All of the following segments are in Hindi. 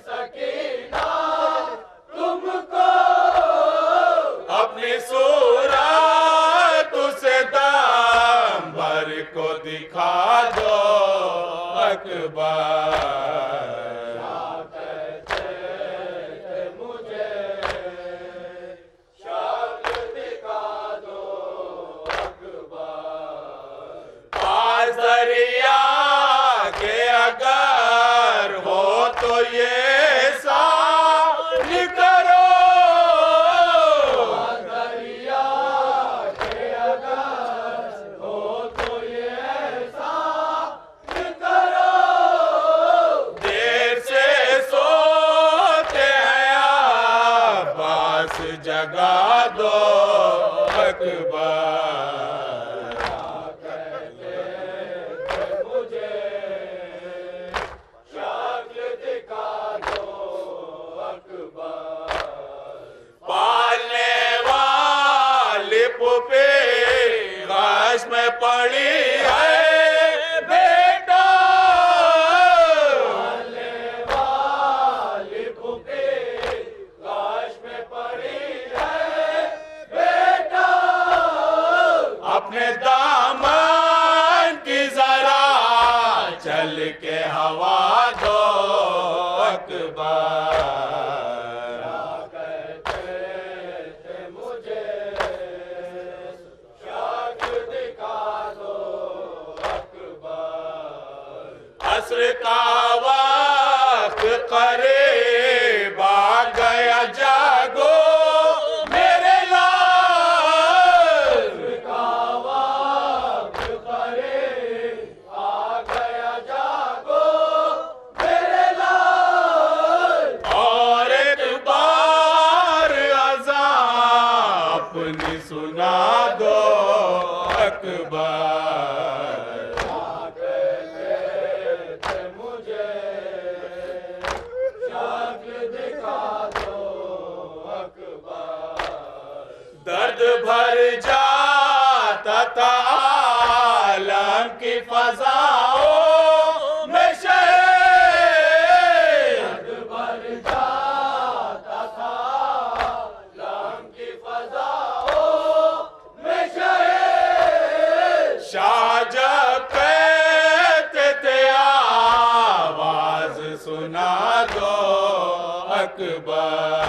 सकीना तुमको अपनी सूरत उसे दामर को दिखा दो अकबर। दरिया के अगर हो तो ये साथ करो, दरिया के अगर हो तो ये साथ करो। देर से सोते हैं अब्बास जगा दो अकबर। में पड़ी है बेटा, वाली फूफे लाश में पड़ी है बेटा। अपने दामन की जरा चल के हवा दो अकबर। असर का वक्त करीब आ गया, जागो मेरे लाल। असर का वक्त करीब आ गया, जागो मेरे लाल। और एक बार अज़ान अपनी सुना दो अकबर। दर्द भर जाता था आलम की फज़ाओं में दर्द भर जाता था आलम की फज़ाओं में शाह जब कहते थे आवाज सुना दो अकबर।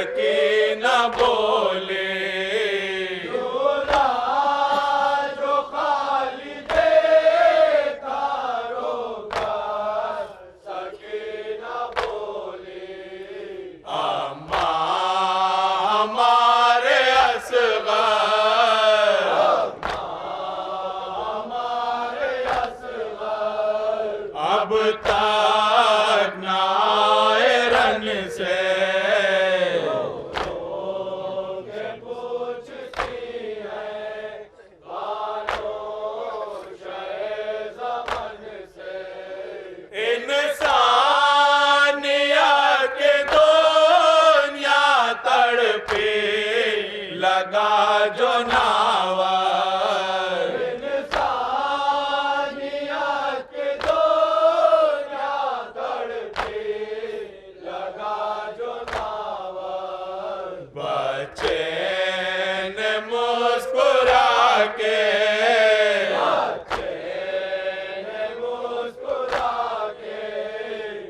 सकीना बोले जो खाली देखा रोकर सकीना बोले अम्मा हमारे असगर अब तक नाए रन से पूछती है ज़मन से इंसानियत के दुनिया तड़पे लगा जो नावा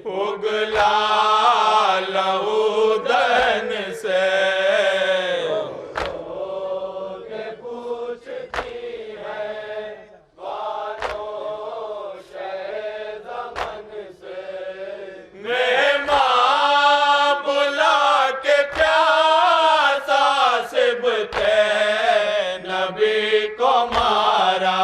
उगला लहूदन से पूछती है ज़मन से मेहमान बुला के प्यासा सिबते नबी को मारा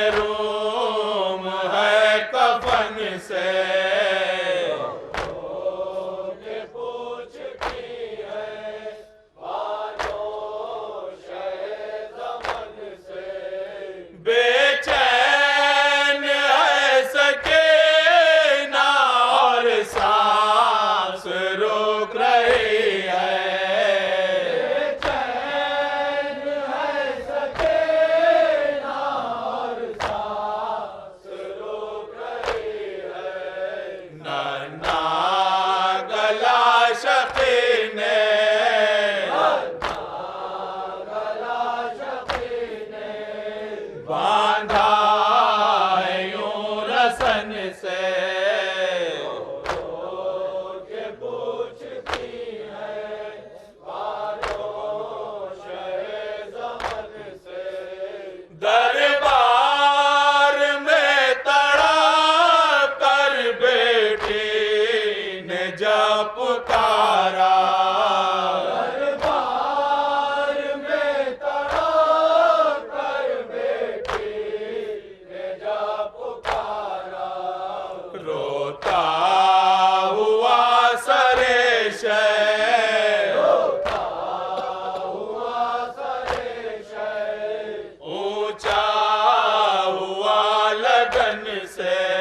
महरूम है कफन से पूछती है ज़मन से बेचैन है सकीना और सांस रोक रही है बांधा यूं रसन से पूछती है ज़मन से दरबार में तड़प कर बेटी ने जब पुकारा रोता हुआ सरेश ऊंचा हुआ लगन से